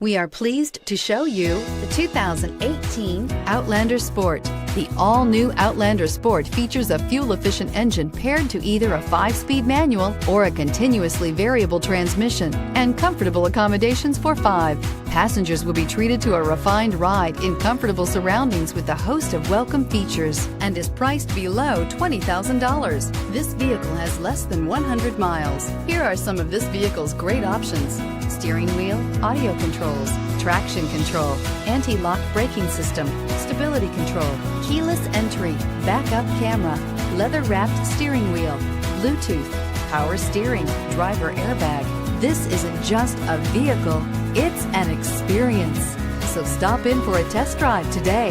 We are pleased to show you the 2018 Outlander Sport. The all-new Outlander Sport features a fuel-efficient engine paired to either a 5-speed manual or a continuously variable transmission and comfortable accommodations for 5. Passengers will be treated to a refined ride in comfortable surroundings with a host of welcome features and is priced below $20,000. This vehicle has less than 100 miles. Here are some of this vehicle's great options: steering wheel audio controls, traction control, anti-lock braking system, stability control, keyless entry, backup camera, leather-wrapped steering wheel, Bluetooth, power steering, driver airbag. This isn't just a vehicle, it's an experience. So stop in for a test drive today.